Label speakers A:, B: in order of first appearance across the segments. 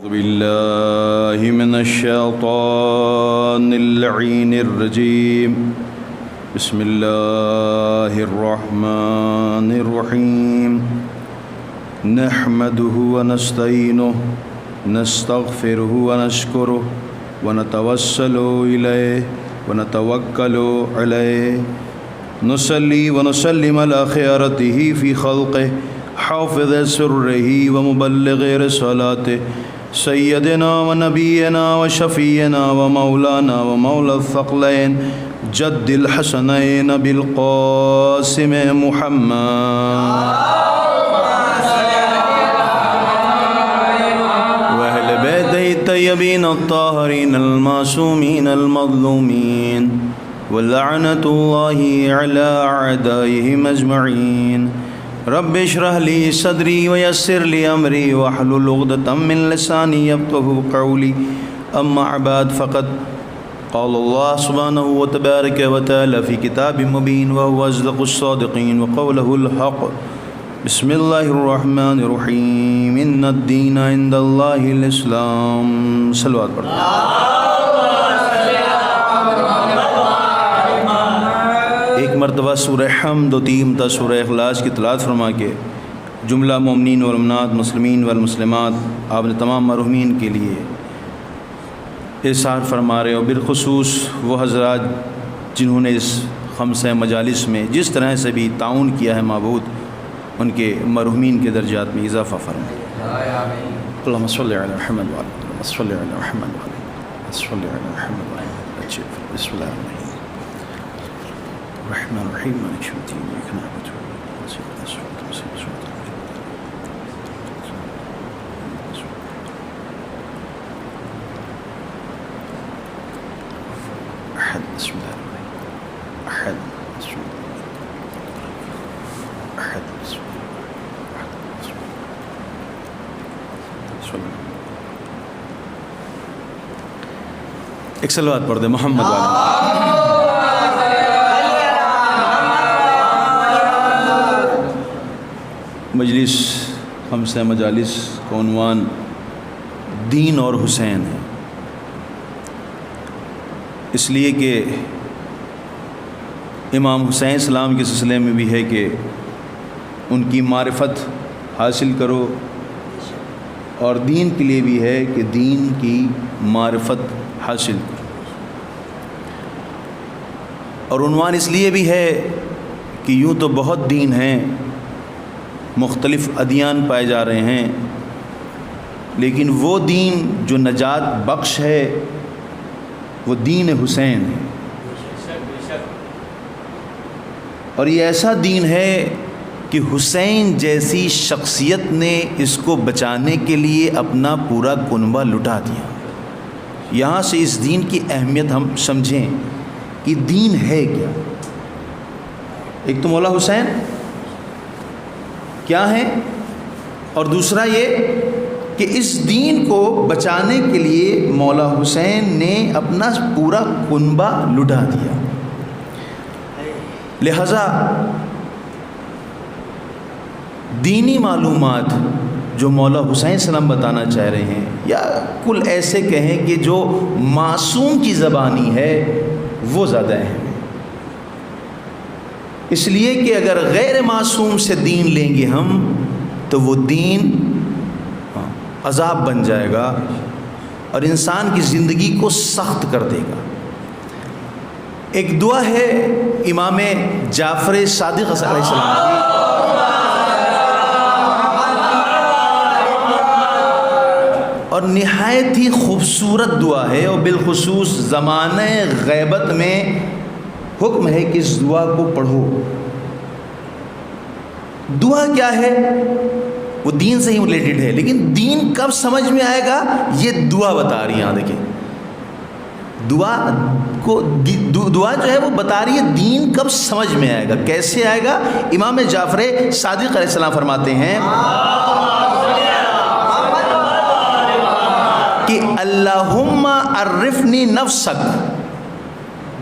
A: أعوذ بالله من الشيطان اللعين الرجيم بسم الله الرحمن الرحيم نحمده ونستعينه نستغفره ونشكره ونتوسل إليه ونتوكل عليه نصلي ونسلم على خيرته في خلقه حافظ سره ومبلغ رسالاته سيدنا ونبينا وشفينا ومولانا ومولى الثقلين جد الحسنين بالقاسم محمد وأهل بيته الطيبين الطاهرين المعصومين المظلومين ولعنة الله على أعدائهم أجمعين رب اشرح لي صدري ويسر لي أمري واحلل عقدة من لساني يفقهوا قولي أما بعد فقد قال الله سبحانه وتبارك وتعالى في كتاب مبين وهو أصدق الصادقين وقوله الحق بسم الله الرحمن الرحيم إن الدين عند الله الإسلام صلوات پڑھتے ہیں. ایک مرتبہ سورہ حمد و تین تا سورہ اخلاص کی تلاوت فرما کے جملہ مومنین والمؤمنات مسلمین والمسلمات آپ نے تمام مرحومین کے لیے ارشاد فرما رہے ہو. بالخصوص وہ حضرات جنہوں نے اس خمسہ مجالس میں جس طرح سے بھی تعاون کیا ہے معبود ان کے مرحومین کے درجات میں اضافہ فرمائے. اللہم صلی علی محمد وعلی صلی علی محمد وعلی صلی علی محمد وعلی. بسم اللہ الرحمن الرحیم مالک یوم الدین ایاک نعبد و ایاک نستعین اهدنا الصراط المستقیم صراط أحد بسم الله الرحمن أحد بسم الله أحد بسم الله أحد بسم الله. ایک صلوات پڑھ دے محمد والے. مجلس خمسہ مجالس کا عنوان دین اور حسین ہے، اس لیے کہ امام حسین السلام کے سلسلے میں بھی ہے کہ ان کی معرفت حاصل کرو، اور دین کے لیے بھی ہے کہ دین کی معرفت حاصل کرو. اور عنوان اس لیے بھی ہے کہ یوں تو بہت دین ہیں، مختلف ادیان پائے جا رہے ہیں، لیکن وہ دین جو نجات بخش ہے وہ دین حسین ہے. اور یہ ایسا دین ہے کہ حسین جیسی شخصیت نے اس کو بچانے کے لیے اپنا پورا کنبہ لٹا دیا. یہاں سے اس دین کی اہمیت ہم سمجھیں کہ دین ہے کیا. ایک تو مولا حسین کیا ہے، اور دوسرا یہ کہ اس دین کو بچانے کے لیے مولا حسین نے اپنا پورا کنبہ لٹا دیا. لہذا دینی معلومات جو مولا حسین السلام بتانا چاہ رہے ہیں، یا کل ایسے کہیں کہ جو معصوم کی زبانی ہے، وہ زیادہ اہم ہے. اس لیے کہ اگر غیر معصوم سے دین لیں گے ہم تو وہ دین عذاب بن جائے گا اور انسان کی زندگی کو سخت کر دے گا. ایک دعا ہے امام جعفر صادق علیہ السلام کی، اور نہایت ہی خوبصورت دعا ہے، اور بالخصوص زمانہ غیبت میں حکم ہے کہ اس دعا کو پڑھو. دعا کیا ہے؟ وہ دین سے ہی ریلیٹڈ ہے، لیکن دین کب سمجھ میں آئے گا یہ دعا بتا رہی ہے. یہاں دیکھیں دعا جو ہے وہ بتا رہی ہے دین کب سمجھ میں آئے گا، کیسے آئے گا. امام جعفر صادق علیہ السلام فرماتے ہیں کہ اللہم عرفنی نفسک،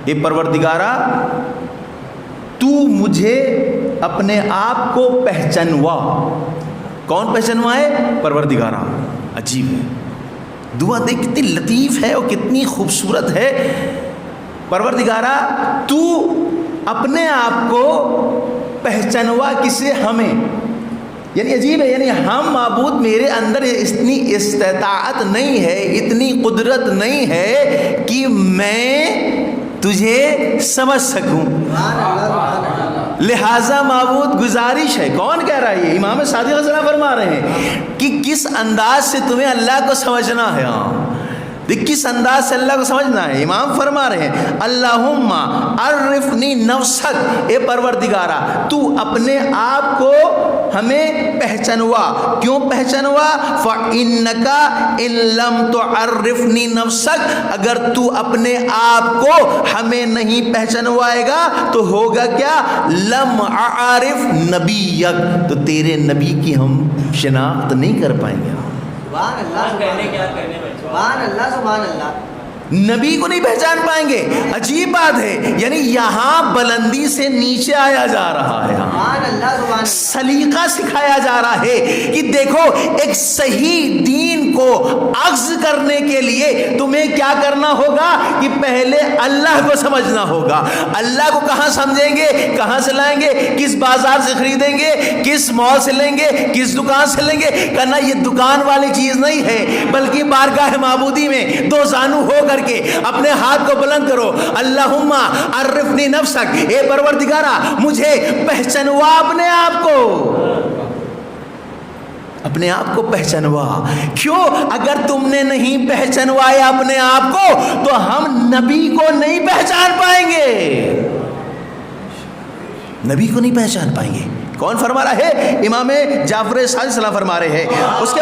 A: اے پروردگارا تو مجھے اپنے آپ کو پہچنوا. کون پہچنوائے؟ پروردگارا. عجیب ہے، دعا دیکھ کتنی لطیف ہے اور کتنی خوبصورت ہے. پروردگارا تو اپنے آپ کو پہچانوا کسے؟ ہمیں. یعنی عجیب ہے، یعنی ہم معبود میرے اندر اتنی استطاعت نہیں ہے، اتنی قدرت نہیں ہے کہ میں تجھے سمجھ سکوں. لہٰذا معبود گزارش ہے. کون کہہ رہا ہے یہ؟ امام صادق علیہ السلام فرما رہے ہیں کہ کس انداز سے تمہیں اللہ کو سمجھنا ہے. کس انداز سے اللہ کو سمجھنا ہے. امام فرما رہے ہیں اللہم عرفنی نفسک، اے پروردگارا تو اپنے آپ کو ہمیں پہچانوا. کیوں پہچانوا؟ فَإِنَّكَ إِن لَمْ تُعَرِّفْنِي نَفْسَكَ، اگر تو اپنے آپ کو ہمیں نہیں پہچانوائے گا تو ہوگا کیا؟ لم اعرف نبیک، تو تیرے نبی کی ہم شناخت نہیں کر پائیں گے.
B: سبحان اللہ سبحان اللہ.
A: نبی کو نہیں پہچان پائیں گے. عجیب بات ہے، یعنی یہاں بلندی سے نیچے آیا جا رہا ہے، سلیقہ سکھایا جا رہا ہے کہ دیکھو ایک صحیح دین کو اخذ کرنے کے لیے تمہیں کیا کرنا ہوگا کہ پہلے اللہ کو سمجھنا ہوگا. اللہ کو کہاں سمجھیں گے؟ کہاں سے لائیں گے؟ کس بازار سے خریدیں گے؟ کس مال سے لیں گے؟ کس دکان سے لیں گے؟ کہنا یہ دکان والی چیز نہیں ہے، بلکہ بارگاہ معبودی میں دو زانو ہو کر کے اپنے ہاتھ کو بلند کرو. اللہم عرفنی نفسک، اے پروردگارا مجھے پہچانوا اپنے آپ کو. اپنے آپ کو پہچانوا. کیوں؟ اگر تم نے نہیں پہچانوایا اپنے آپ کو تو ہم نبی کو نہیں پہچان پائیں گے. نبی کو نہیں پہچان پائیں گے. کون فرما رہا ہے؟ امام جعفر صادق سلام فرما رہے ہیں. اس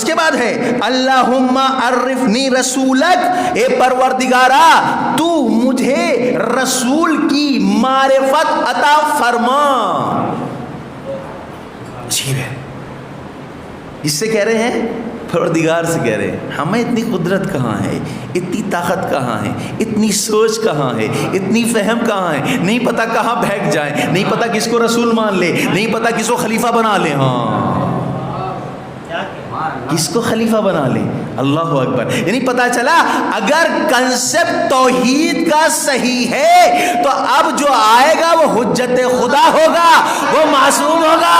A: کے بعد ہے اللہم عرفنی رسولک، اے پروردگارا تو مجھے رسول کی معرفت عطا فرما. عجیب ہے، اس سے کہہ رہے ہیں پروردگار سے کہہ رہے ہیں ہمیں اتنی قدرت کہاں ہے، اتنی طاقت کہاں ہے، اتنی سوچ کہاں ہے، اتنی فہم کہاں ہے. نہیں پتا کہاں بھیگ جائیں، نہیں پتا کس کو رسول مان لے، نہیں پتا کس کو خلیفہ بنا لے. ہاں کس کو خلیفہ بنا لے. اللہ اکبر. یعنی پتا چلا اگر کنسپٹ توحید کا صحیح ہے تو اب جو آئے گا وہ حجت خدا ہوگا، وہ معصوم ہوگا.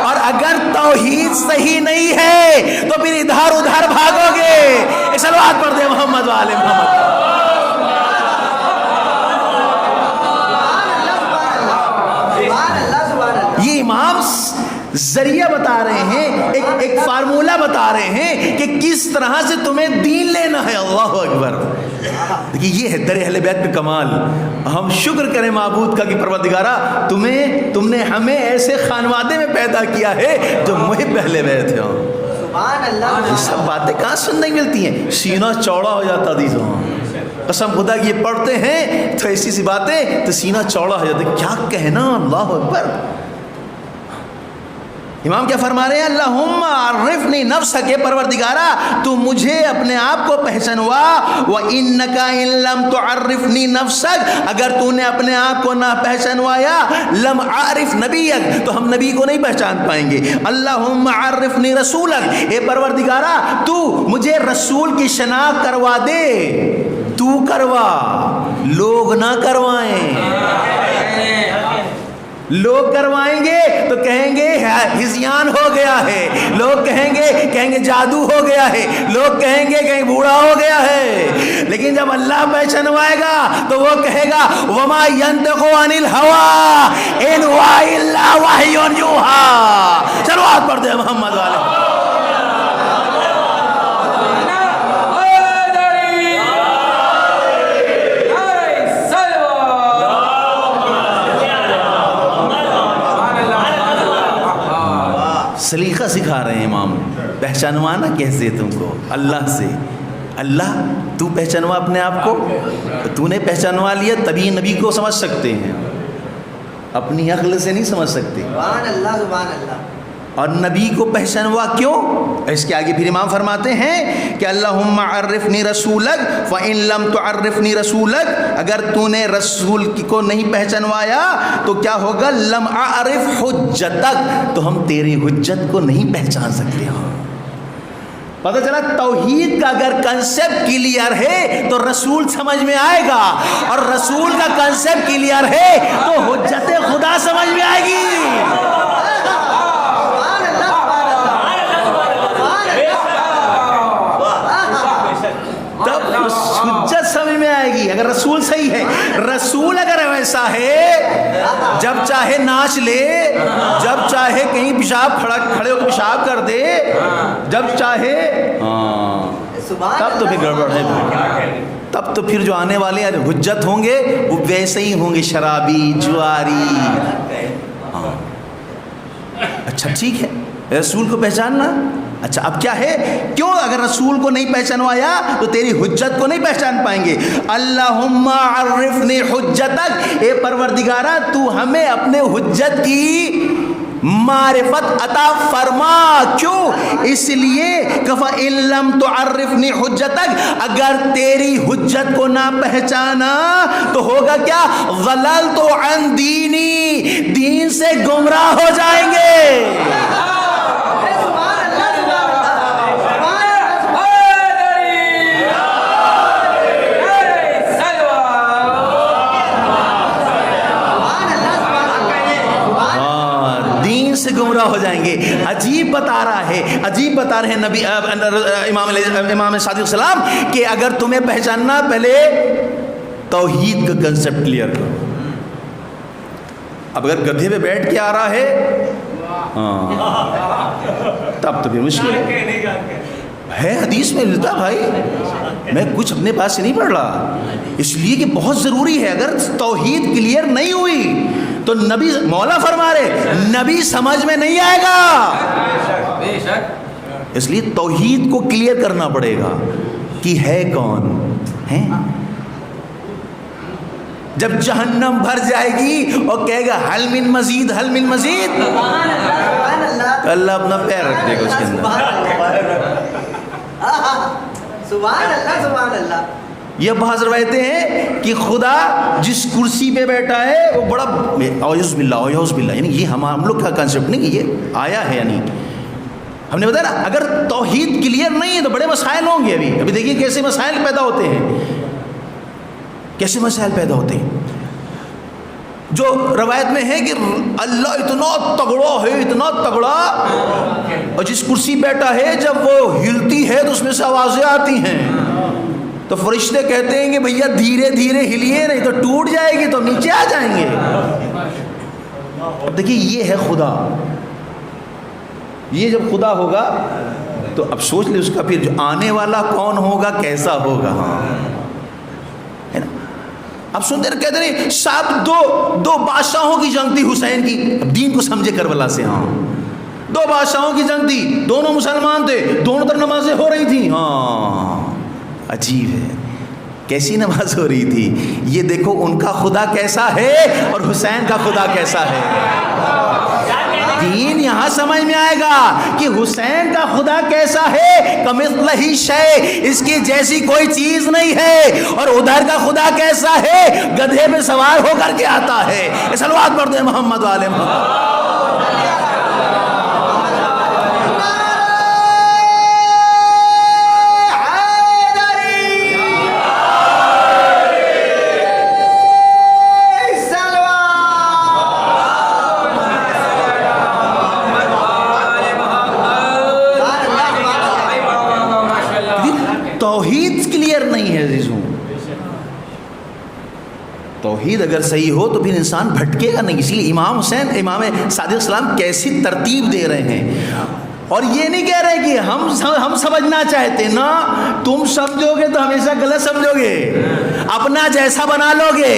A: اور اگر توحید صحیح نہیں ہے تو پھر ادھر ادھر بھاگو گے. ایک صلوات پڑھ دے محمد والے محمد. یہ امام ذریعہ بتا رہے ہیں، ایک فارمولہ بتا رہے ہیں کہ کس طرح سے تمہیں دین لینا ہے. اللہ اکبر. دیکھیے یہ ہے در اہل بیت کا کمال. ہم شکر کریں معبود کا کہ پروردگارا تم نے ہمیں ایسے خانوادے میں پیدا کیا ہے جو محب اہل بیت ہیں. یہ سب باتیں کہاں سننے ملتی ہیں؟ سینہ چوڑا ہو جاتا دیزاں. قسم خدا کی یہ پڑھتے ہیں تو ایسی سی باتیں تو سینہ چوڑا ہو جاتا. کیا کہنا. اللہ اکبر. امام کیا فرما رہے ہیں؟ اللہم عرفنی نفسک، پروردگارا تو مجھے اپنے آپ کو پہچانوا. وَإِنَّكَ إِن لَمْ تُعَرِّفْنِي نَفْسَكَ، اگر تو نے اپنے آپ کو نہ پہچانوایا لم اعرف نبیک، تو ہم نبی کو نہیں پہچان پائیں گے. اللہم عرفنی رسولک، اے پروردگارا تو مجھے رسول کی شناخت کروا دے. تو کروا، لوگ نہ کروائیں. لوگ کروائیں گے تو کہیں گے ہذیان ہو گیا ہے، لوگ کہیں گے جادو ہو گیا ہے، لوگ کہیں گے کہیں بوڑھا ہو گیا ہے. لیکن جب اللہ پہچانوائے گا تو وہ کہے گا وما ينطق عن الهوى ان هو الا وحی یوحى. چلو ہاتھ پڑھ دے محمد والے. سلیقہ سکھا رہے ہیں امام. پہچانوانا کیسے تم کو؟ اللہ سے. اللہ تو پہچانوا اپنے آپ کو. تو نے پہچانوا لیا تبھی نبی کو سمجھ سکتے ہیں، اپنی عقل سے نہیں سمجھ سکتے.
B: سبحان اللہ سبحان اللہ.
A: اور نبی کو پہچانوا کیوں؟ اس کے آگے پھر امام فرماتے ہیں کہ اللہم عرفنی رسولک فإن لم تعرفنی رسولک، اگر تو نے رسول کو نہیں پہچانوایا تو کیا ہوگا؟ لم اعرف حجتک، تو ہم تیری حجت کو نہیں پہچان سکتے ہوں۔ پتہ چلا توحید کا اگر کنسپٹ کلیئر ہے تو رسول سمجھ میں آئے گا، اور رسول کا کنسپٹ کلیئر ہے تو حجت خدا سمجھ میں آئے گی۔ حجت سمجھ میں آئے گی اگر رسول صحیح ہے۔ رسول اگر ویسا ہے جب چاہے ناچ لے، جب چاہے کہیں پیشاب کھڑے ہو کے پیشاب کر دے، جب چاہے، تب تو پھر گڑبڑ ہے، تب تو پھر جو آنے والے حجت ہوں گے وہ ویسے ہی ہوں گے، شرابی، جواری۔ اچھا ٹھیک ہے، رسول کو پہچاننا، اچھا اب کیا ہے؟ کیوں اگر رسول کو نہیں پہچانوایا تو تیری حجت کو نہیں پہچان پائیں گے۔ اللہم عرفنی حجتک، اے پروردگارہ تو ہمیں اپنے حجت کی معرفت عطا فرما۔ کیوں؟ اس لیے فَإِن لَّمْ تُعَرِّفْنِي حُجَّتَكَ، اگر تیری حجت کو نہ پہچانا تو ہوگا کیا؟ ضللت عن دینی، دین سے گمراہ ہو جائیں گے۔ سے گمراہ ہو جائیں گے۔ عجیب بتا رہا ہے، عجیب بتا رہے ہیں نبی امام صادق السلام کہ اگر تمہیں پہچاننا پہلے توحید کا کنسپٹ کلیئر کرو۔ اب اگر گدھے پہ بیٹھ کے آ رہا ہے تب تو پھر مشکل ہے۔ حدیث میں ملتا بھائی، میں کچھ اپنے پاس سے نہیں پڑھ رہا، اس لیے کہ بہت ضروری ہے۔ اگر توحید کلیئر نہیں ہوئی تو نبی، مولا فرما رہے نبی سمجھ میں نہیں آئے گا، اس لیے توحید کو کلیئر کرنا پڑے گا کہ ہے کون ہے۔ جب جہنم بھر جائے گی اور کہے گا حل من مزید، حل من مزید، اللہ اپنا پیر رکھ دے گا اس کے اندر۔
B: سبحان اللہ، سبحان اللہ۔
A: یہ بعض روایتیں ہیں کہ خدا جس کرسی پہ بیٹھا ہے وہ بڑا اعوذ باللہ، اعوذ باللہ، یعنی یہ ہم لوگ کا کنسپٹ نہیں کہ یہ آیا ہے، یعنی ہم نے بتایا نا اگر توحید کلیئر نہیں ہے تو بڑے مسائل ہوں گے۔ ابھی دیکھیے کیسے مسائل پیدا ہوتے ہیں، کیسے مسائل پیدا ہوتے ہیں۔ جو روایت میں ہے کہ اللہ اتنا تگڑا ہے، اتنا تگڑا، اور جس کرسی بیٹھا ہے جب وہ ہلتی ہے تو اس میں سے آوازیں آتی ہیں، تو فرشتے کہتے ہیں کہ بھیا دھیرے دھیرے ہلیے نہیں تو ٹوٹ جائے گی، تو نیچے آ جائیں گے۔ اب دیکھیے یہ ہے خدا، یہ جب خدا ہوگا تو اب سوچ لیں اس کا پھر جو آنے والا کون ہوگا، کیسا ہوگا۔ ہے نا؟ اب سنتے رہے، کہتے رہے صاحب دو بادشاہوں کی جنگ تھی حسین کی، اب دین کو سمجھے کربلا سے۔ ہاں، دو بادشاہوں کی جنگ تھی، دونوں مسلمان تھے، دونوں طرف نمازیں ہو رہی تھیں۔ ہاں عجیب ہے، کیسی نماز ہو رہی تھی؟ یہ دیکھو ان کا خدا کیسا ہے اور حسین کا خدا کیسا ہے۔ دین یہاں سمجھ میں آئے گا کہ حسین کا خدا کیسا ہے، کمثلہ شیء، اس کی جیسی کوئی چیز نہیں ہے، اور ادھر کا خدا کیسا ہے، گدھے پہ سوار ہو کر کے آتا ہے۔ صلوات پڑھتے ہیں محمد والے محمد۔ توحید کلیئر نہیں ہے عزیزوں، توحید اگر صحیح ہو تو پھر انسان بھٹکے گا نہیں۔ اسی لیے امام حسین، امام صادق السلام کیسی ترتیب دے رہے ہیں، اور یہ نہیں کہہ رہے کہ ہم سمجھنا چاہتے نا، تم سمجھو گے تو ہمیشہ غلط سمجھو گے، اپنا جیسا بنا لو گے۔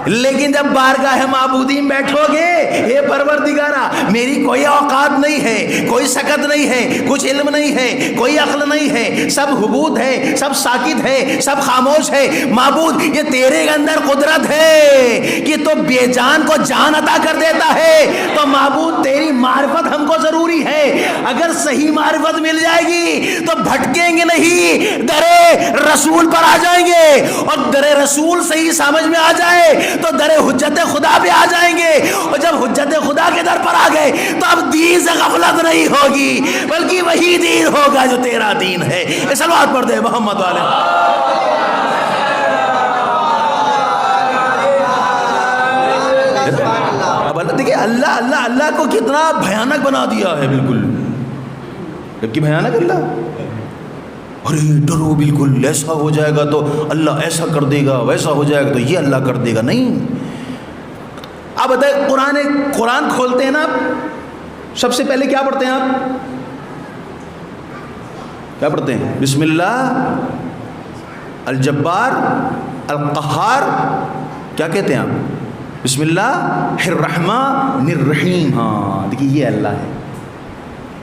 A: لیکن جب بارگاہ معبودی میں بیٹھو گے، اے پروردگارا میری کوئی اوقات نہیں ہے، کوئی سکت نہیں ہے، کچھ علم نہیں ہے، کوئی عقل نہیں ہے، سب حبود ہے، سب ساکت ہے، سب خاموش ہے، معبود یہ تیرے اندر قدرت ہے کہ تو بے جان کو جان عطا کر دیتا ہے، تو معبود تیری معرفت ہم کو ضروری ہے۔ اگر صحیح معرفت مل جائے گی تو بھٹکیں گے نہیں، درے رسول پر آ جائیں گے، اور درے رسول صحیح سمجھ میں آ جائے تو درے حجت خدا پہ آ جائیں گے، اور جب حجت خدا کے در پر آ گئے تو اب دین سے غفلت نہیں ہوگی، بلکہ وہی دین ہوگا جو تیرا دین ہے۔ صلوات پڑھ دے محمد والے۔ اب اللہ دیکھیں، اللہ اللہ اللہ کو کتنا بھیانک بنا دیا ہے، بالکل جبکہ بھیانک اللہ، ارے ڈرو بالکل ایسا ہو جائے گا تو اللہ ایسا کر دے گا، ویسا ہو جائے گا تو یہ اللہ کر دے گا، نہیں۔ اب بتائیں، قرآن کھولتے ہیں نا آپ، سب سے پہلے کیا پڑھتے ہیں آپ؟ کیا پڑھتے ہیں؟ بسم اللہ الجبار القہار، کیا کہتے ہیں آپ؟ بسم اللہ الرحمن الرحیم۔ ہاں دیکھیے یہ اللہ ہے۔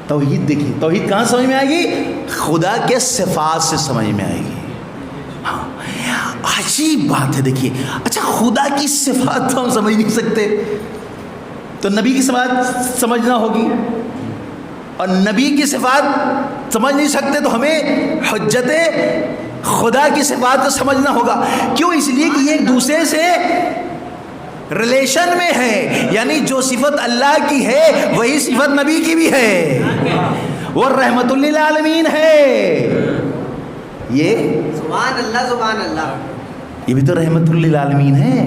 A: توحید دیکھیے، توحید کہاں سمجھ میں آئے گی؟ خدا کے صفات سے سمجھ میں آئے گی۔ ہاں عجیب بات ہے، دیکھیے اچھا خدا کی صفات تو ہم سمجھ نہیں سکتے، تو نبی کی صفات سمجھنا ہوگی، اور نبی کی صفات سمجھ نہیں سکتے تو ہمیں حجت خدا کی صفات کو سمجھنا ہوگا۔ کیوں؟ اس لیے کہ یہ ایک دوسرے سے ریلیشن میں ہے، یعنی جو صفت اللہ کی ہے وہی صفت نبی کی بھی ہے، وہ رحمت للعالمین ہے۔ یہ
B: سبحان اللہ سبحان اللہ،
A: یہ بھی تو رحمت للعالمین ہے،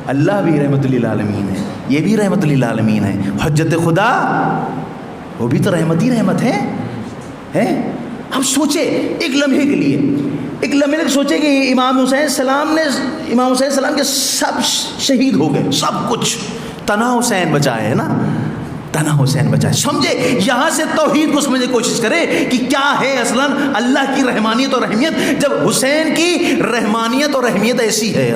A: اللہ بھی رحمت للعالمین ہے، یہ بھی رحمت للعالمین ہے۔ حجت خدا وہ بھی تو رحمت ہی رحمت ہے۔ ہم سوچے ایک لمحے کے لیے، ایک لمحے سوچے کہ امام حسین السلام کے سب شہید ہو گئے، سب کچھ، تنہا حسین بچائے ہے نا، تنہا حسین بچائے۔ سمجھے یہاں سے توحید کو سمجھنے کی کوشش کرے کہ کیا ہے اصلاً اللہ کی رحمانیت اور رحمیت، جب حسین کی رحمانیت اور رحمیت ایسی ہے۔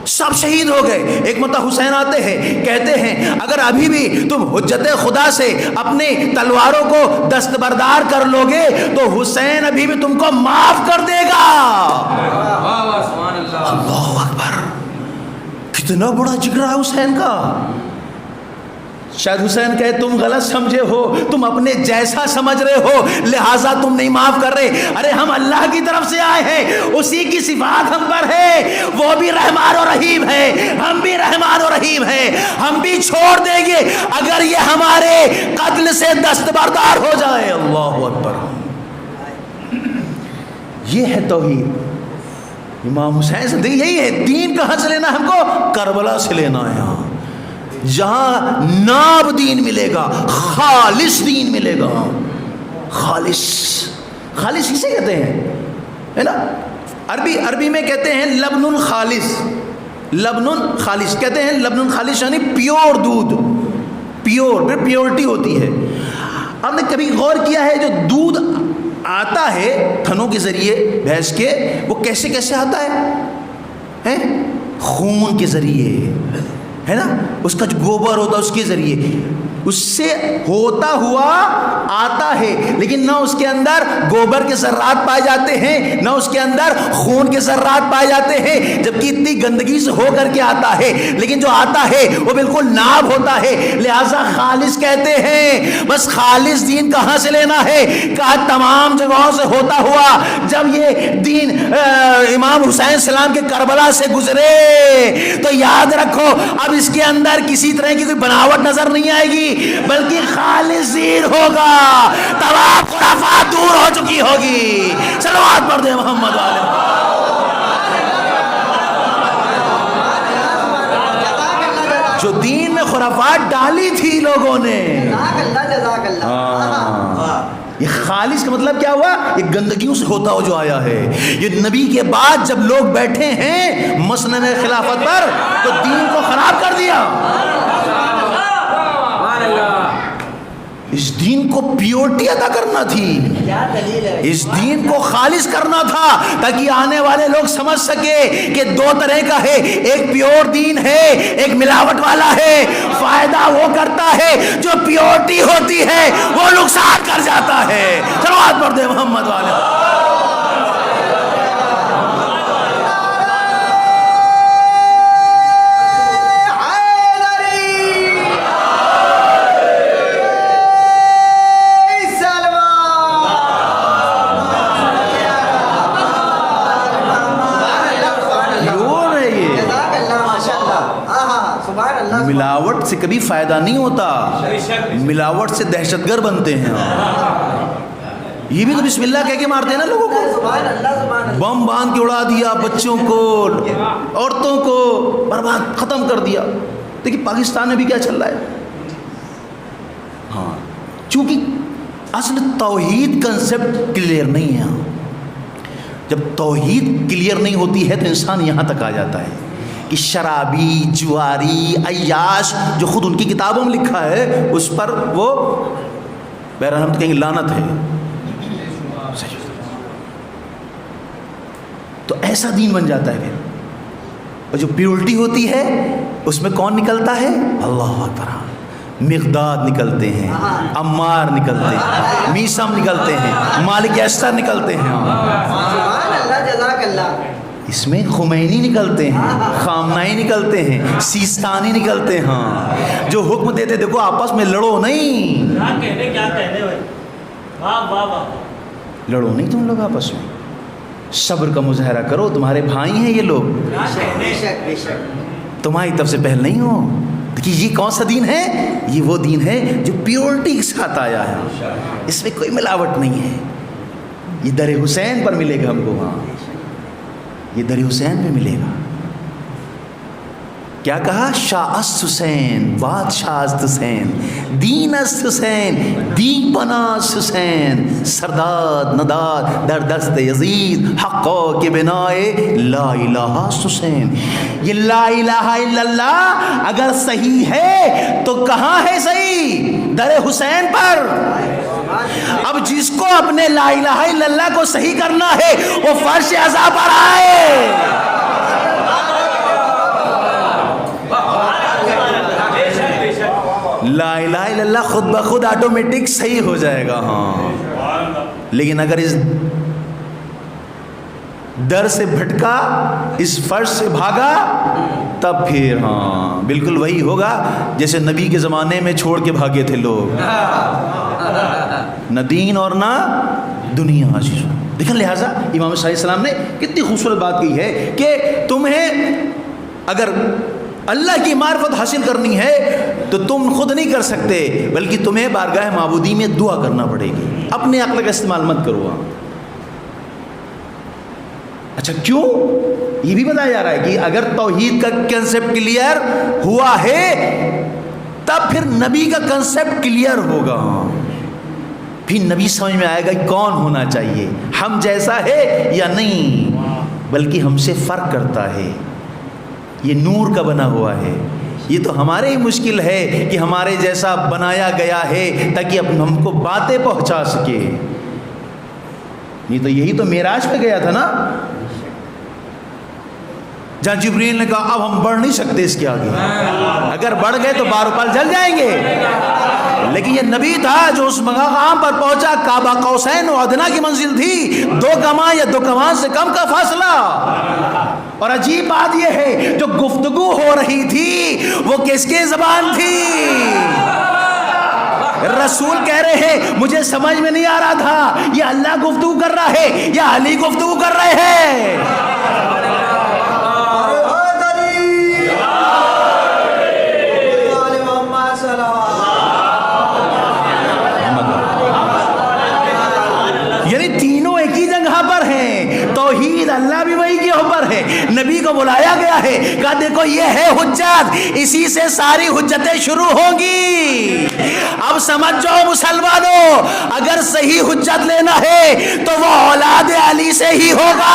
A: سب شہید ہو گئے، ایک مرتبہ حسین آتے ہیں، کہتے ہیں اگر ابھی بھی تم حجت خدا سے اپنے تلواروں کو دستبردار کر لو گے تو حسین ابھی بھی تم کو معاف کر دے گا۔ اللہ اکبر، کتنا بڑا جگر ہے حسین کا۔ شاید حسین کہے تم غلط سمجھے ہو، تم اپنے جیسا سمجھ رہے ہو لہٰذا تم نہیں معاف کر رہے۔ ارے ہم اللہ کی طرف سے آئے ہیں، اسی کی صفات ہم پر ہے، وہ بھی رحمان و رحیم ہے، ہم بھی رحمان و رحیم ہیں، ہم بھی چھوڑ دیں گے اگر یہ ہمارے قتل سے دستبردار ہو جائے۔ اللہ اکبر، یہ ہے توحید۔ امام حسین سے یہی ہے، دین کہاں سے لینا ہم کو؟ کربلا سے لینا ہے، جہاں ناب دین ملے گا، خالص دین ملے گا۔ خالص کسے کہتے ہیں؟ ہے نا، عربی میں کہتے ہیں لبن الخالص، لبن خالص کہتے ہیں، لبن خالص یعنی پیور دودھ، پیورٹی ہوتی ہے۔ آپ نے کبھی غور کیا ہے جو دودھ آتا ہے تھنوں کے ذریعے بھینس کے، وہ کیسے کیسے آتا ہے؟ خون کے ذریعے، ہے نا، اس کا جو گوبر ہوتا ہے اس کے ذریعے، اس سے ہوتا ہوا آتا ہے، لیکن نہ اس کے اندر گوبر کے ذرات پائے جاتے ہیں، نہ اس کے اندر خون کے ذرات پائے جاتے ہیں، جبکہ اتنی گندگی سے ہو کر کے آتا ہے، لیکن جو آتا ہے وہ بالکل ناب ہوتا ہے، لہٰذا خالص کہتے ہیں۔ بس خالص دین کہاں سے لینا ہے؟ کہا تمام جگہوں سے ہوتا ہوا جب یہ دین امام حسین السلام کے کربلا سے گزرے تو یاد رکھو اب اس کے اندر کسی طرح کی کوئی بناوٹ نظر نہیں آئے گی، بلکہ خالص دین ہوگا، تمام خرافات دور ہو چکی ہوگی۔ صلوات پڑھ دے محمد والے۔ جو دین میں خرافات ڈالی تھی لوگوں نے، یہ خالص کا مطلب کیا ہوا؟ یہ گندگیوں سے ہوتا ہو جو آیا ہے، یہ نبی کے بعد جب لوگ بیٹھے ہیں مسند خلافت پر تو دین کو خراب کر دیا۔ اس دین کو پیورٹی عطا کرنا تھی،
B: کیا دلیل ہے؟
A: اس دین کو خالص کرنا تھا تاکہ آنے والے لوگ سمجھ سکے کہ دو طرح کا ہے، ایک پیور دین ہے، ایک ملاوٹ والا ہے۔ فائدہ وہ کرتا ہے جو پیورٹی ہوتی ہے، وہ نقصان کر جاتا ہے۔ صلوات پڑھ دے محمد والے۔ ملاوٹ سے کبھی فائدہ نہیں ہوتا، ملاوٹ سے دہشت گرد بنتے ہیں۔ یہ بھی تو بسم اللہ کہہ کے مارتے ہیں نا لوگوں کو، بم باندھ کے اڑا دیا، بچوں کو عورتوں کو برباد ختم کر دیا۔ دیکھیں پاکستان میں بھی کیا چل رہا ہے۔ ہاں، چونکہ اصل توحید کنسپٹ کلیئر نہیں ہے۔ جب توحید کلیئر نہیں ہوتی ہے تو انسان یہاں تک آ جاتا ہے کہ شرابی، جواری، عیاش، جو خود ان کی کتابوں میں لکھا ہے اس پر وہ بہرحال ہم تو کہیں گے لعنت ہے۔ تو ایسا دین بن جاتا ہے پھر، اور جو پیورٹی ہوتی ہے اس میں کون نکلتا ہے؟ اللہ اکبر، مقداد نکلتے ہیں، عمار نکلتے ہیں، میسم نکلتے ہیں، مالک اشتر نکلتے ہیں،
B: سبحان اللہ، جزاک اللہ۔
A: اس میں خمینی نکلتے ہیں، خامنائی نکلتے ہیں، سیستانی نکلتے ہیں، جو حکم دیتے دیکھو آپس میں لڑو نہیں، لڑو نہیں تم لوگ آپس میں، صبر کا مظاہرہ کرو، تمہارے بھائی ہیں یہ لوگ،
B: بے شک بے شک،
A: تمہاری طرف سے پہل نہیں ہو۔ دیکھیے یہ کون سا دین ہے؟ یہ وہ دین ہے جو پیورٹی کے ساتھ آیا ہے، اس میں کوئی ملاوٹ نہیں ہے۔ یہ در حسین پر ملے گا ہم کو، وہاں یہ در حسین پہ ملے گا۔ کیا کہا؟ شاہ است حسین، بادشاہ است حسین، دین است حسین، دین پنا است حسین، سرداد نداد در دست یزید، حقا کے بنائے لا الہ است حسین۔ یہ لا الہ الا اللہ اگر صحیح ہے تو کہاں ہے صحیح؟ در حسین پر۔ اب جس کو اپنے لا الہ الا اللہ کو صحیح کرنا ہے وہ فرش عزا پر آئے۔ لا الہ الا اللہ خود بخود آٹومیٹک صحیح ہو جائے گا۔ ہاں، لیکن اگر اس در سے بھٹکا، اس فرش سے بھاگا، تب پھر ہاں بالکل وہی ہوگا جیسے نبی کے زمانے میں چھوڑ کے بھاگے تھے لوگ، نہ دین اور نہ دنیا۔ دیکھیں لہٰذا امام صلی اللہ علیہ وسلم نے کتنی خوبصورت بات کی ہے کہ تمہیں اگر اللہ کی معرفت حاصل کرنی ہے تو تم خود نہیں کر سکتے، بلکہ تمہیں بارگاہ معبودی میں دعا کرنا پڑے گی، اپنے عقل کا استعمال مت کرو۔ اچھا کیوں؟ یہ بھی بتایا جا رہا ہے کہ اگر توحید کا کنسپٹ کلیئر ہوا ہے تب پھر نبی کا کنسپٹ کلیئر ہوگا، پھر نبی سمجھ میں آئے گا کہ کون ہونا چاہیے، ہم جیسا ہے یا نہیں، بلکہ ہم سے فرق کرتا ہے، یہ نور کا بنا ہوا ہے۔ یہ تو ہمارے ہی مشکل ہے کہ ہمارے جیسا بنایا گیا ہے تاکہ ہم کو باتیں پہنچا سکے۔ یہ تو یہی تو معراج پہ گیا تھا نا، جہاں جبریل نے کہا اب ہم بڑھ نہیں سکتے اس کے آگے، اگر بڑھ گئے تو بار پال جل جائیں گے، لیکن یہ نبی تھا جو اس مقام پر پہنچا، کعبہ قوسین و ادنیٰ کی منزل تھی، 2 کمان یا 2 کمان سے کم کا فاصلہ۔ اور عجیب بات یہ ہے جو گفتگو ہو رہی تھی وہ کس کی زبان تھی؟ رسول کہہ رہے ہیں مجھے سمجھ میں نہیں آ رہا تھا یہ اللہ گفتگو کر رہا ہے یا علی گفتگو کر رہے ہیں۔ یعنی تینوں ایک ہی جگہ پر ہیں، توحید اللہ بھی وہی کے اوپر ہے، نبی کو بلایا گیا ہے، کہا دیکھو یہ ہے حجت، اسی سے ساری حجتیں شروع ہوں گی۔ اب سمجھ جاؤ مسلمانوں، اگر صحیح حجت لینا ہے تو وہ اولاد علی سے ہی ہوگا۔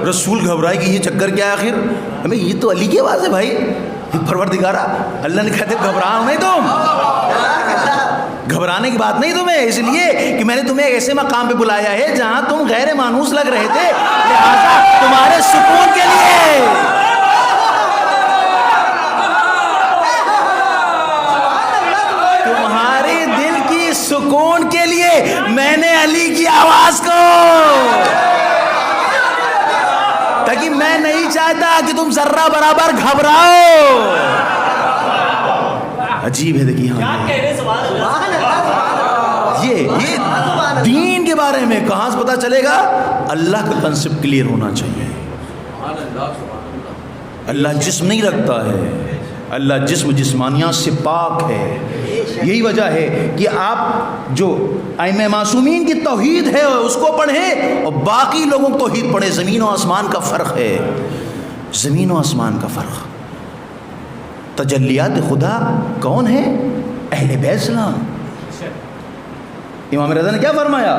A: رسول گھبرائے کہ یہ چکر کیا ہے آخر؟ ہمیں یہ تو علی کی آواز ہے بھائی، پروردگارا اللہ نے کہتے گھبراؤ نہیں تم، گھبرانے کی بات نہیں تمہیں، اس لیے کہ میں نے تمہیں ایسے مقام پہ بلایا ہے جہاں تم غیر مانوس لگ رہے تھے، لہذا تمہارے سکون کے لیے، تمہارے دل کی سکون کے لیے میں نے علی کی آواز کو، تاکہ میں نہیں چاہتا کہ تم ذرہ برابر گھبراؤ۔ عجیب ہے دیکھیے یہ دین کے بارے میں کہاں سے پتا چلے گا؟ اللہ کا کنسپٹ کلیئر ہونا چاہیے۔ اللہ جسم نہیں رکھتا ہے، اللہ جسم جسمانیات سے پاک ہے۔ یہی وجہ ہے کہ آپ جو ائمہ معصومین کی توحید ہے اس کو پڑھیں اور باقی لوگوں کو توحید پڑھیں۔ زمین و آسمان کا فرق ہے، زمین و آسمان کا فرق۔ تجلیات خدا کون ہے؟ اہل بیت سلام۔ امام رضا نے کیا فرمایا؟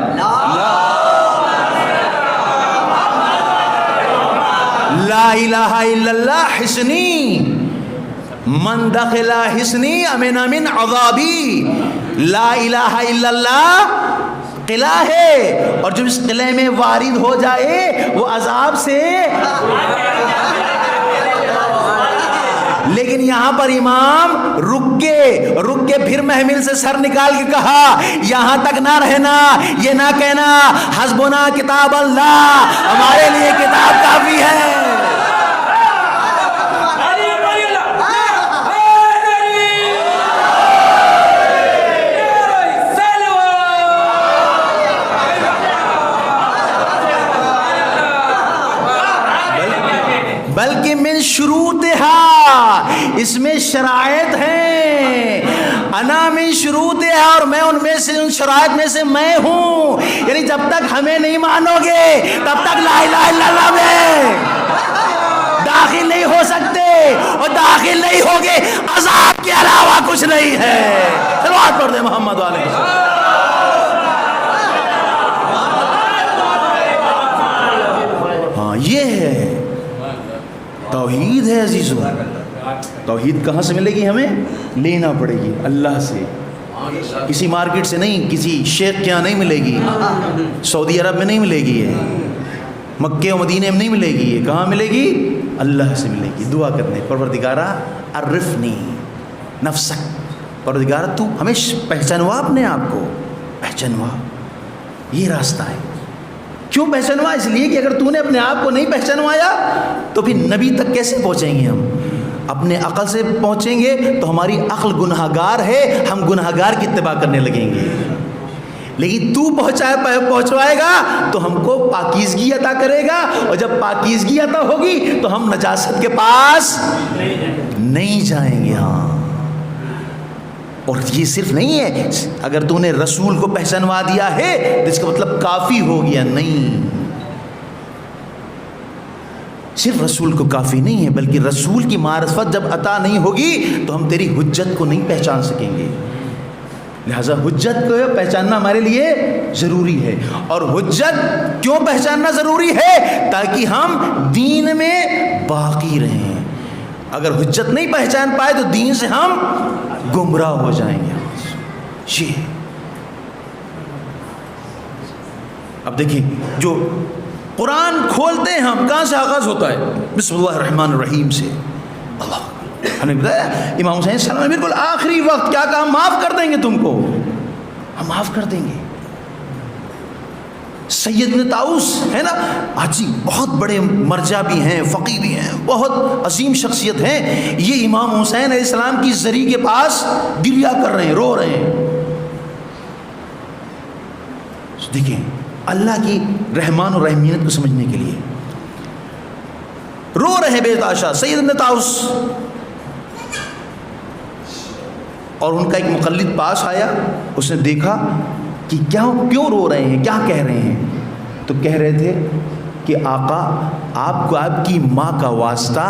A: لا الہ الا اللہ حسنی من دخل حسنی امن من عذابی۔ لا الہ الا اللہ قلعہ ہے، اور جب اس قلعے میں وارد ہو جائے وہ عذاب سے، لیکن یہاں پر امام رک کے پھر محمل سے سر نکال کے کہا یہاں تک نہ رہنا، یہ نہ کہنا حسبنا کتاب اللہ، ہمارے لیے کتاب کافی ہے۔ بلکہ من شروطها، اس میں شرائط ہیں، انا من شروطها، اور میں ان میں سے، ان شرائط میں سے میں ہوں، یعنی جب تک ہمیں نہیں مانو گے تب تک لا الہ الا اللہ میں داخل نہیں ہو سکتے، اور داخل نہیں ہوگے عذاب کے علاوہ کچھ نہیں ہے۔ صلوات پڑھ دیں محمد والے۔ ہاں یہ ہے توحید ہے عزیزو۔ توحید کہاں سے ملے گی؟ ہمیں لینا پڑے گی اللہ سے، کسی مارکیٹ سے نہیں، کسی شیخ کے یہاں نہیں ملے گی، سعودی عرب میں نہیں ملے گی، مکے و مدینے میں نہیں ملے گی، یہ کہاں ملے گی؟ اللہ سے ملے گی۔ دعا کرنے پروردگارا عرفنی نفسک، پروردگارا تو ہمیں پہچانوا، اپنے آپ کو پہچانوا، یہ راستہ ہے۔ کیوں پہچانوا؟ اس لیے کہ اگر تو نے اپنے آپ کو نہیں پہچانوایا تو پھر نبی تک کیسے پہنچیں گے؟ ہم اپنے عقل سے پہنچیں گے تو ہماری عقل گناہ گار ہے، ہم گناہ گار کی اتباع کرنے لگیں گے، لیکن تو پہنچوائے گا تو ہم کو پاکیزگی عطا کرے گا، اور جب پاکیزگی عطا ہوگی تو ہم نجاست کے پاس نہیں جائیں گے۔ ہاں، اور یہ صرف نہیں ہے اگر تو نے رسول کو پہچانوا دیا ہے تو اس کا مطلب کافی ہو گیا، نہیں، صرف رسول کو کافی نہیں ہے، بلکہ رسول کی معرفت جب عطا نہیں ہوگی تو ہم تیری حجت کو نہیں پہچان سکیں گے۔ لہذا حجت کو پہچاننا ہمارے لیے ضروری ہے، اور حجت کیوں پہچاننا ضروری ہے؟ تاکہ ہم دین میں باقی رہیں۔ اگر حجت نہیں پہچان پائے تو دین سے ہم گمراہ ہو جائیں گے۔ یہ اب دیکھیں، جو قرآن کھولتے ہیں ہم، کہاں سے آغاز ہوتا ہے؟ بسم اللہ الرحمن الرحیم سے۔ اللہ ہم نے بتایا امام حسین السلام نے بالکل آخری وقت کیا کہا؟ معاف کر دیں گے تم کو، ہم معاف کر دیں گے۔ سید بن طاؤس ہے نا، حاجی بہت بڑے مرجع بھی ہیں، فقی بھی ہیں، بہت عظیم شخصیت ہیں، یہ امام حسین علیہ السلام کی زری کے پاس گریہ کر رہے ہیں، رو رہے ہیں۔ دیکھیں اللہ کی رحمان و رحیمیت کو سمجھنے کے لیے رو رہے ہیں بے تحاشا سید بن طاؤس، اور ان کا ایک مقلد پاس آیا، اس نے دیکھا کہ کیوں رو رہے ہیں، کیا کہہ رہے ہیں؟ تو کہہ رہے تھے کہ آقا آپ کو آپ کی ماں کا واسطہ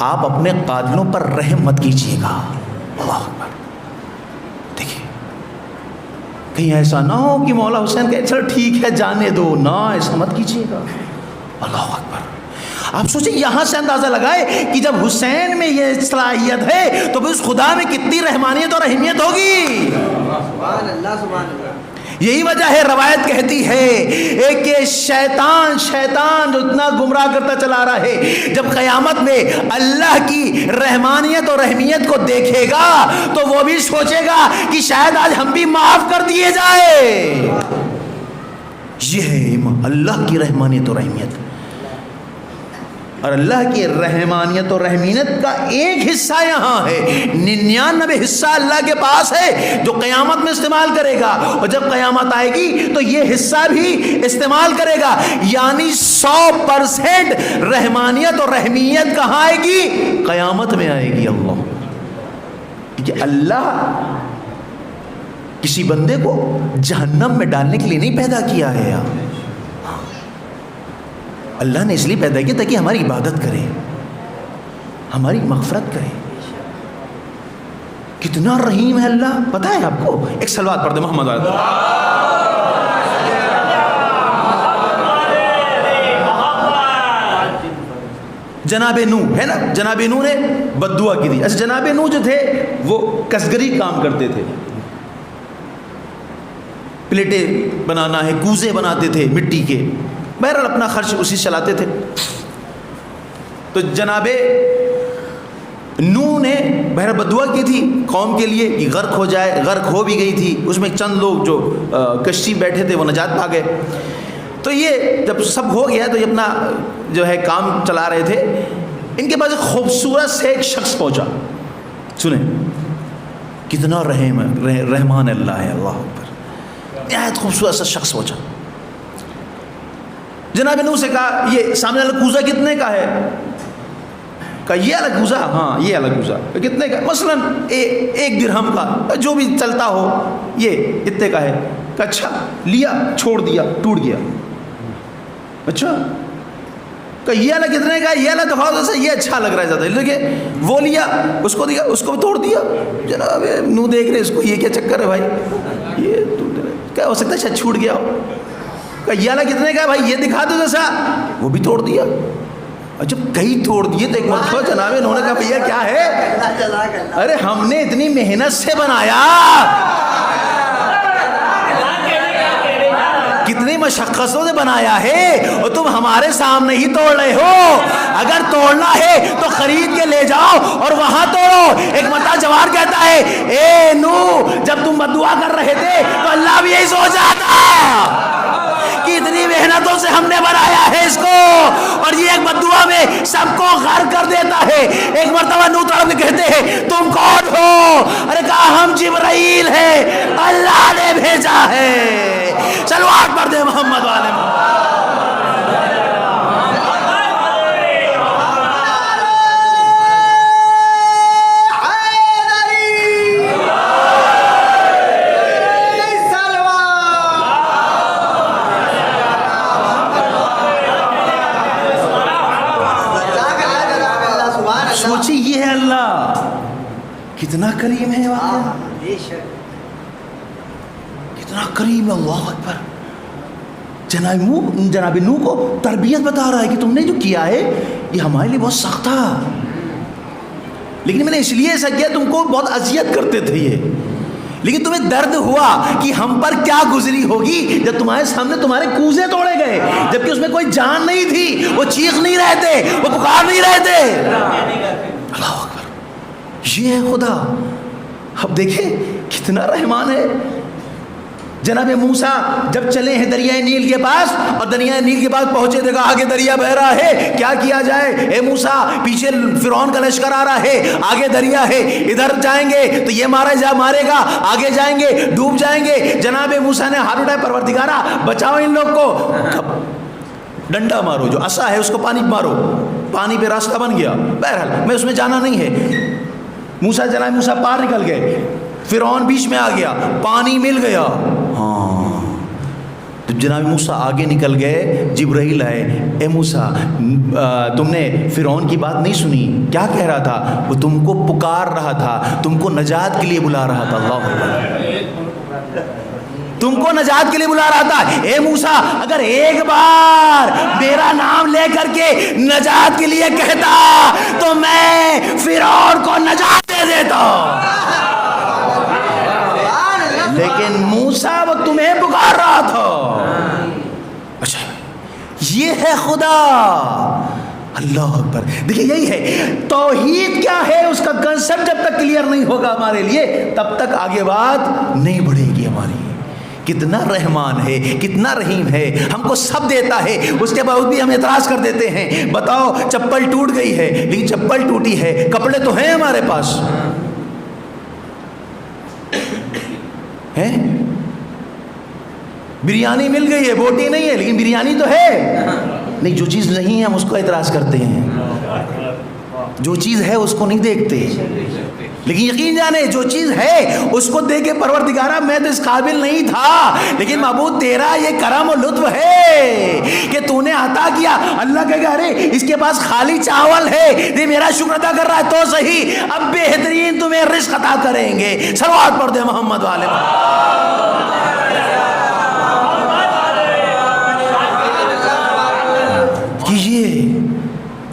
A: آپ اپنے قاتلوں پر رحم مت کیجیے گا۔ اللہ اکبر۔ دیکھیے کہیں ایسا نہ ہو کہ مولا حسین کہے چل ٹھیک ہے جانے دو، نہ ایسا مت کیجیے گا۔ اللہ اکبر۔ آپ سوچیں یہاں سے اندازہ لگائے کہ جب حسین میں یہ صلاحیت ہے تو اس خدا میں کتنی رحمانیت اور رحیمیت ہوگی.
B: سبحان اللہ سبحان اللہ.
A: یہی وجہ ہے روایت کہتی ہے کہ شیطان جو اتنا گمراہ کرتا چلا رہا ہے، جب قیامت میں اللہ کی رحمانیت اور رحمیت کو دیکھے گا تو وہ بھی سوچے گا کہ شاید آج ہم بھی معاف کر دیے جائے. یہ ہے اللہ کی رحمانیت اور رحمیت. اور اللہ کی رحمانیت اور رحمینت کا ایک حصہ یہاں ہے، 99 حصہ اللہ کے پاس ہے جو قیامت میں استعمال کرے گا، اور جب قیامت آئے گی تو یہ حصہ بھی استعمال کرے گا. یعنی 100% رحمانیت اور رحمیت کہاں آئے گی؟ قیامت میں آئے گی. اللہ کہ اللہ کسی بندے کو جہنم میں ڈالنے کے لیے نہیں پیدا کیا ہے. اللہ نے اس لیے پیدا کیا تاکہ ہماری عبادت کرے، ہماری مغفرت کرے. کتنا رحیم ہے اللہ. پتہ ہے آپ کو؟ ایک صلوات پڑھ دے محمد علیہ. جناب نوح ہے نا، جناب نوح نے بد دعا کی تھی. اچھا جناب نوح جو تھے وہ کسگری کام کرتے تھے، پلیٹیں بنانا ہے، کوزے بناتے تھے مٹی کے، بہرحال اپنا خرچ اسی چلاتے تھے. تو جناب نوح نے بہرحال بدعا کی تھی قوم کے لیے کہ غرق ہو جائے. غرق ہو بھی گئی تھی، اس میں چند لوگ جو کشتی بیٹھے تھے وہ نجات پا گئے. تو یہ جب سب ہو گیا تو یہ اپنا جو ہے کام چلا رہے تھے. ان کے پاس ایک خوبصورت سے ایک شخص پہنچا. سنیں کتنا رحمان اللہ ہے. اللہ اکبر. نہایت خوبصورت سا شخص پہنچا. جناب نوح سے کہا یہ سامنے والا کوزہ کتنے کا ہے؟ کہا یہ الگ کوزہ. ہاں یہ الگ کوزہ. کتنے کا؟ مثلا 1 درہم کا، جو بھی چلتا ہو یہ اتنے کا ہے. کہا اچھا. لیا، چھوڑ دیا، ٹوٹ گیا. اچھا. کہا یہ الگ کتنے کا ہے؟ یہ الگ دکھاؤ جیسے یہ اچھا لگ رہا ہے زیادہ. لیکن وہ لیا، اس کو دیا، اس کو توڑ دیا. جناب نوح دیکھ رہے اس کو، یہ کیا چکر ہے بھائی؟ یہ کیا ہو سکتا ہے شاید چھوٹ گیا ہو. کہ یہ الگ کتنے کا ہے بھائی؟ یہ دکھا دو جیسا. وہ بھی توڑ دیا. اور جب کئی توڑ دیے تو ایک مرتبہ جناب انہوں نے کہا بھیا کیا ہے؟ ارے ہم نے اتنی محنت سے بنایا، کتنی مشقتوں سے بنایا ہے، اور تم ہمارے سامنے ہی توڑ رہے ہو. اگر توڑنا ہے تو خرید کے لے جاؤ اور وہاں توڑو. ایک مرتبہ جوار کہتا ہے اے نوح جب تم بددعا کر رہے تھے تو اللہ بھی یہی سوچ رہا تھا کہ اتنی محنتوں سے ہم نے بنایا ہے اس کو، اور یہ ایک بددعا میں سب کو غرق کر دیتا ہے. ایک مرتبہ نوح تڑپ کے کہتے ہیں تم کون ہو؟ ارے کہا ہم جبرائیل ہیں، اللہ نے بھیجا ہے. صلوات پڑھ دے محمد والے محمد. سوچی یہ ہے اللہ کتنا کریم ہے. کتنا کریم ہے. اللہ اکبر. جناب نوح کو تربیت بتا رہا ہے کہ تم نے جو کیا ہے یہ ہمارے لیے بہت سخت تھا، لیکن میں نے اس لیے ایسا کیا، تم کو بہت اذیت کرتے تھے یہ، لیکن تمہیں درد ہوا کہ ہم پر کیا گزری ہوگی جب تمہارے سامنے تمہارے کوزے توڑے گئے، جبکہ اس میں کوئی جان نہیں تھی، وہ چیخ نہیں رہے تھے، وہ پکار نہیں رہے تھے. اللہ اکبر. یہ ہے خدا. اب دیکھیں کتنا رحمان ہے. جناب موسیٰ جب چلے ہیں دریائے نیل کے پاس، اور دریائے نیل کے پاس پہنچے، دیکھا آگے دریا بہ رہا ہے، کیا کیا جائے؟ اے موسیٰ پیچھے فرعون کا لشکر آ رہا ہے، آگے دریا ہے، ادھر جائیں گے تو یہ مارے گا، آگے جائیں گے ڈوب جائیں گے. جناب موسیٰ نے ہاتھ اٹھائے، پروردگارا بچاؤ ان لوگ کو. ڈنڈا مارو، جو عصا ہے اس کو پانی مارو، پانی پہ راستہ بن گیا. بہرحال میں اس میں جانا نہیں ہے. جناب موسیٰ پار نکل گئے، فرعون بیچ میں آ گیا، پانی مل گیا. ہاں جب جناب موسیٰ آگے نکل گئے، جبرائیل آئے. اے موسیٰ تم نے فرعون کی بات نہیں سنی؟ کیا کہہ رہا تھا؟ وہ تم کو پکار رہا تھا، تم کو نجات کے لیے بلا رہا تھا. اللہ تم کو نجات کے لیے بلا رہا تھا. اے موسیٰ اگر ایک بار میرا نام لے کر کے نجات کے لیے کہتا تو میں فرعون کو نجات دے دیتا. لیکن موسیٰ وہ تمہیں پکار رہا تھا. اچھا یہ ہے خدا. اللہ اکبر. دیکھیں یہی ہے توحید کیا ہے, اس کا کنسپٹ جب تک کلیئر نہیں ہوگا ہمارے لیے تب تک آگے بات نہیں بڑھے گی ہماری. کتنا رحمان ہے, کتنا رحیم ہے, ہم کو سب دیتا ہے, اس کے باوجود بھی ہم اعتراض کر دیتے ہیں. بتاؤ چپل ٹوٹ گئی ہے لیکن چپل ٹوٹی ہے, کپڑے تو ہیں ہمارے پاس ہیں. بریانی مل گئی ہے, بوٹی نہیں ہے لیکن بریانی تو ہے. نہیں, جو چیز نہیں ہے ہم اس کو اعتراض کرتے ہیں, جو چیز ہے اس کو نہیں دیکھتے. لیکن یقین جانے جو چیز ہے اس کو دیکھ کے پروردگارا میں تو اس قابل نہیں تھا, لیکن معبود تیرا یہ کرم و لطف ہے کہ تو نے عطا کیا. اللہ کہے گا ارے اس کے پاس خالی چاول ہے, یہ میرا شکر ادا کر رہا ہے تو صحیح, اب بہترین تمہیں رزق عطا کریں گے. صلوات پڑھ دے محمد والے.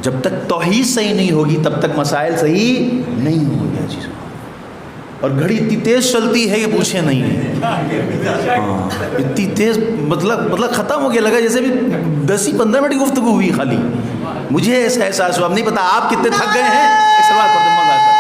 A: جب تک توحید صحیح نہیں ہوگی تب تک مسائل صحیح نہیں ہوں گے چیزوں. اور گھڑی اتنی تیز چلتی ہے کہ پوچھے نہیں ہے. ہاں اتنی تیز مطلب ختم ہو گیا, لگا جیسے بھی 10-15 منٹ کی گفتگو ہوئی خالی. مجھے ایسا احساس ہوا. اب نہیں پتا آپ کتنے تھک گئے ہیں. ایک سوال پڑھتے ہیں مزہ آتا ہے.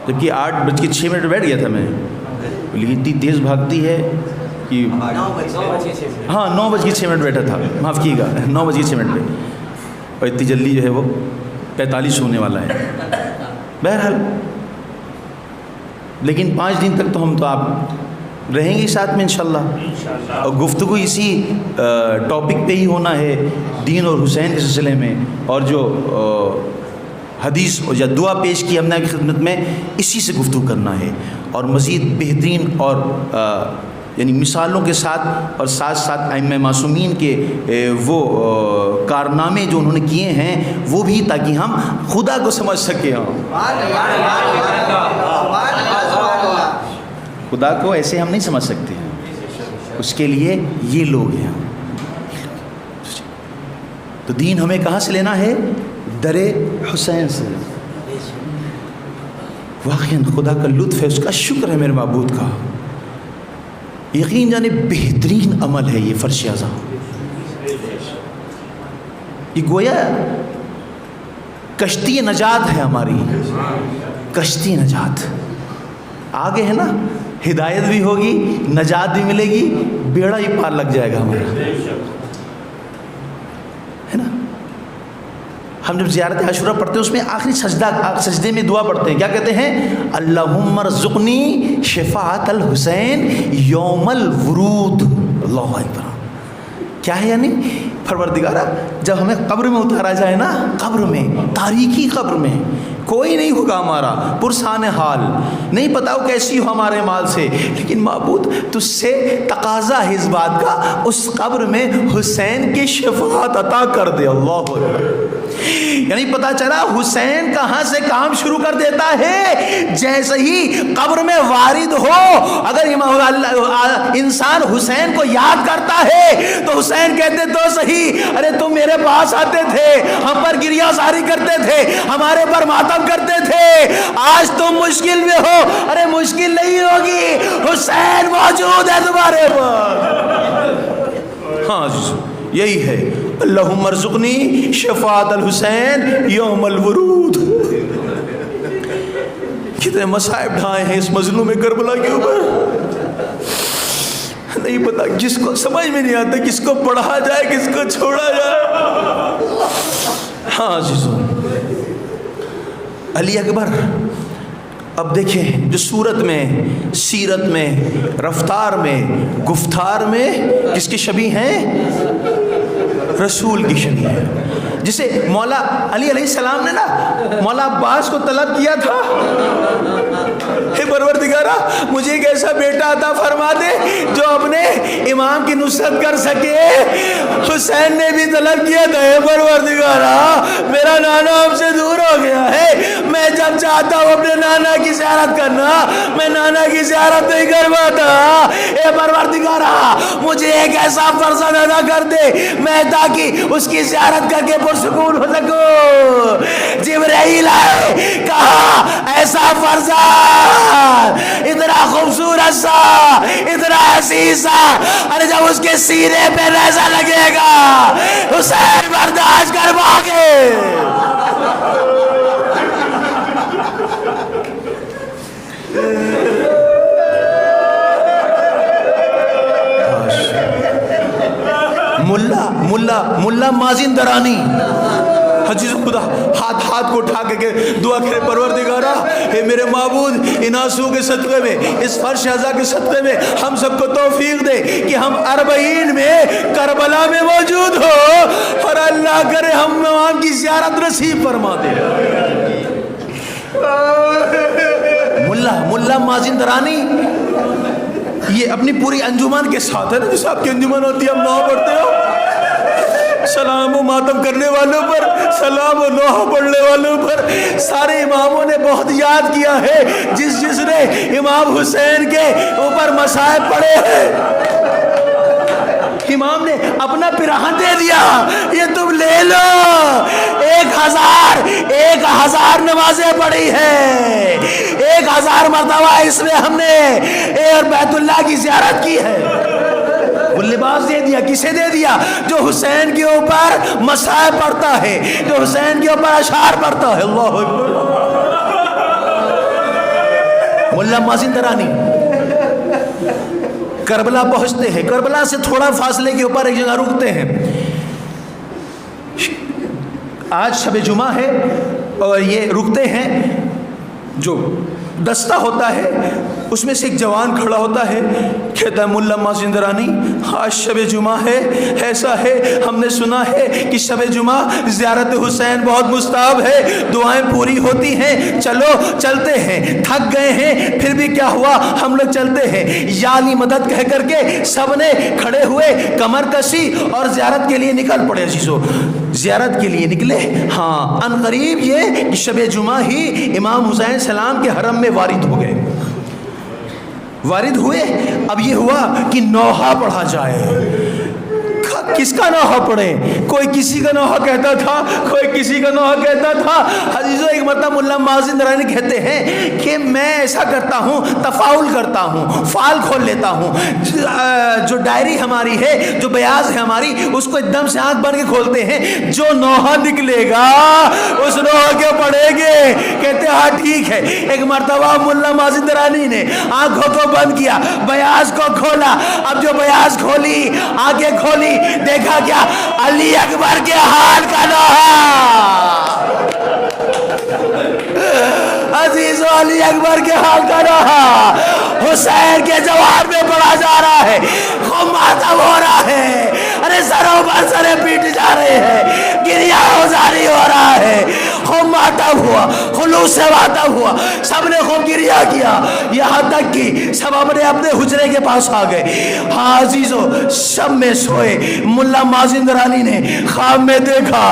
A: جبکہ 8:06 بیٹھ گیا تھا میں, لیکن اتنی تیز بھاگتی ہے کہ ہاں 9:06 بیٹھا تھا, معاف کیے گا 9:06 پہ, اور اتنی جلدی جو ہے وہ 45 ہونے والا ہے. بہرحال لیکن 5 دن تک تو ہم تو آپ رہیں گے ساتھ میں انشاءاللہ, اور گفتگو اسی ٹاپک پہ ہی ہونا ہے, دین اور حسین کے سلسلے میں. اور جو حدیث یا دعا پیش کی ہم نے خدمت میں اسی سے گفتگو کرنا ہے, اور مزید بہترین اور یعنی مثالوں کے ساتھ, اور ساتھ ساتھ ائمہ معصومین کے وہ کارنامے جو انہوں نے کیے ہیں وہ بھی, تاکہ ہم خدا کو سمجھ سکیں. خدا کو ایسے ہم نہیں سمجھ سکتے ہیں, اس کے لیے یہ لوگ ہیں. تو دین ہمیں کہاں سے لینا ہے؟ در حسین سے. واقعاً خدا کا لطف ہے, اس کا شکر ہے میرے معبود کا. یقین جانے بہترین عمل ہے یہ فرش اعظم. یہ گویا کشتی نجات ہے ہماری, کشتی نجات. آگے ہے نا, ہدایت بھی ہوگی, نجات بھی ملے گی, بیڑا ہی پار لگ جائے گا ہمارا, ہے نا. ہم جب زیارت عاشورہ پڑھتے ہیں اس میں آخری سجدے میں دعا پڑھتے ہیں, کیا کہتے ہیں؟ اللہم ارزقنی شفاعت الحسین یوم الورود. اللہ اکبر. کیا ہے یعنی پروردگارا جب ہمیں قبر میں اتارا جائے نا, قبر میں, تاریکی قبر میں, کوئی نہیں ہوگا ہمارا, پرسان حال, نہیں پتا وہ کیسی ہو ہمارے مال سے, لیکن معبود تجھ سے تقاضا ہے اس بات کا, اس قبر میں حسین کی شفاعت عطا کر دے. اللہ اکبر. یعنی پتا چلا حسین کہاں سے کام شروع کر دیتا ہے, جیسے ہی قبر میں وارد ہو, اگر انسان حسین کو یاد کرتا ہے تو حسین کہتے تو صحیح, ارے تم میرے پاس آتے تھے, ہم پر گریہ زاری کرتے تھے, ہمارے پر ماتم کرتے تھے, آج تم مشکل میں ہو. ارے مشکل نہیں ہوگی, حسین موجود ہے تمہارے پاس. ہاں یہی ہے, اللہم ارزقنی شفاعت الحسین یوم الورود. کتنے مصائب ڈھائے ہیں اس مظلوم کربلا کے اوپر, نہیں پتا جس کو سمجھ میں نہیں آتا کس کو پڑھا جائے کس کو چھوڑا جائے. ہاں عزیزوں, علی اکبر. اب دیکھیں جو صورت میں, سیرت میں, رفتار میں, گفتار میں کس کی شبیہ ہیں؟ رسول کی شبیہ ہے. جسے مولا علی علیہ السلام نے نا مولا عباس کو طلب کیا تھا, اے پروردگارا مجھے ایک ایسا بیٹا عطا فرما دے جو اپنے امام کی نصرت کر سکے۔ حسین نے بھی طلب کیا تھا اے پروردگارا میرا نانا ہم سے دور ہو گیا ہے، میں جب چاہتا ہوں اپنے نانا کی زیارت کرنا میں نانا کی زیارت نہیں کر پاتا۔ اے پروردگارا مجھے ایک ایسا فرزند عطا کر دے میں تاکہ اس کی زیارت کر کے پرسکون ہو سکوں۔ جبرائیل آئے کہا ایسا فرزند اتنا خوبصورت سا اتنا حسین سا، ارے جب اس کے سینے پہ نیزہ لگے گا حسین برداشت کر پاگے۔ ملا مازن درانی حجیز خدا ہاتھ کو اٹھا کے دعا کرے پروردگارا اے میرے معبود ان آنسو کے صدقے میں اس فرش ازا کے صدقے میں ہم سب کو توفیق دے کہ ہم 40 میں کربلا میں موجود ہو اور اللہ کرے ہم امام کی زیارت نصیب فرما دے۔ ملا مازن درانی یہ اپنی پوری انجمن کے ساتھ ہے نا، جیسے آپ کی انجمن ہوتی ہے ہم نوحہ پڑھتے ہو، سلام و ماتم کرنے والوں پر، سلام و نوحہ پڑھنے والوں پر سارے اماموں نے بہت یاد کیا ہے جس نے امام حسین کے اوپر مصائب پڑھے ہیں امام نے اپنا پیراہن دے دیا، یہ تم لے لو۔ 1000 نمازیں پڑھی ہیں، 1000 مرتبہ اس میں ہم نے بیت اللہ کی زیارت کی ہے۔ وہ لباس دے دیا، کسے دے دیا؟ جو حسین کے اوپر مصائب پڑھتا ہے، جو حسین کے اوپر اشعار پڑھتا ہے۔ اللہ اکبر۔ ملا مازن درانی کربلا پہنچتے ہیں، کربلا سے تھوڑا فاصلے کے اوپر ایک جگہ رکتے ہیں۔ آج شب جمعہ ہے اور یہ رکتے ہیں، جو دستہ ہوتا ہے اس میں سے ایک جوان کھڑا ہوتا ہے، کہتا ہے ملا مازن درانی آج شب جمعہ ہے، ایسا ہے ہم نے سنا ہے کہ شب جمعہ زیارت حسین بہت مستحب ہے، دعائیں پوری ہوتی ہیں، چلو چلتے ہیں، تھک گئے ہیں پھر بھی کیا ہوا ہم لوگ چلتے ہیں، یا علی مدد کہہ کر کے سب نے کھڑے ہوئے کمر کشی اور زیارت کے لیے نکل پڑے۔ عزیزو زیارت کے لیے نکلے، ہاں ان قریب یہ کہ شب جمعہ ہی امام حسین سلام کے حرم میں وارد ہو گئے، وارد ہوئے۔ اب یہ ہوا کہ نوحہ پڑھا جائے، کس کا نوحہ پڑھیں؟ کوئی کسی کا نوحہ کہتا تھا، کوئی کسی کا نوحہ کہتا تھا۔ عزیزو ایک مرتبہ ملا مازن درانی کہتے ہیں کہ میں ایسا کرتا ہوں، تفاعل کرتا ہوں، فعال کھول لیتا ہوں، جو ڈائری ہماری ہے، جو بیاض ہے ہماری، اس کو ایک دم سے آنکھ بن کے کھولتے ہیں، جو نوحہ نکلے گا اس نوحہ کے پڑھیں گے۔ کہتے ہاں ٹھیک ہے۔ ایک مرتبہ ملا مازن درانی نے آنکھوں کو بند کیا، بیاض کو کھولا، اب جو بیاض کھولی، آنکھیں کھولی، دیکھا کیا؟ علی اکبر کے حال کا نوحہ۔ عزیزو علی اکبر کے حال کا نوحہ حسین کے جواب میں پڑھا جا رہا ہے، خون ماتم ہو رہا ہے، ارے سروں پر سرے پیٹ جا رہے ہیں، گریہ ازاری ہو رہا ہے، خوب ماتم ہوا، خلوص سے ماتم ہوا، سب نے خوب گریہ کیا، یہاں تک کہ سب اپنے اپنے حجرے کے پاس آ گئے۔ ہاں عزیزو شب میں سوئے، ملا مازن درانی نے خواب میں دیکھا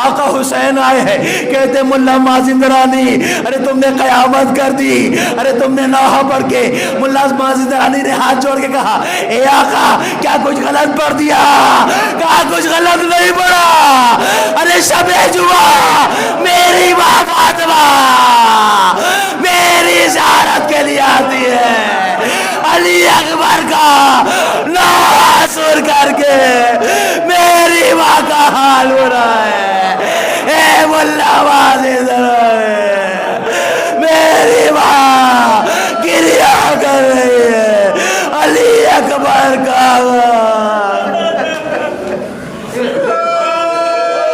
A: آقا حسین آئے ہیں، کہتے ملا مازن درانی ارے تم نے قیامت کر دی، ارے تم نے نوحہ پڑھ کے۔ ملا مازن درانی نے ہاتھ جوڑ کے کہا اے آقا کیا کچھ غلط پڑھ دیا؟ کہا کچھ غلط نہیں پڑھا، ارے شب جمعہ میری ماں فاطمہ میری زیارت کے لیے آتی ہے، علی اکبر کا نوحہ سن کر کے میری ماں کا حال ہو رہا ہے۔ اے ملا مازن درانی میری ماں گریہ کر رہی ہے، علی اکبر کا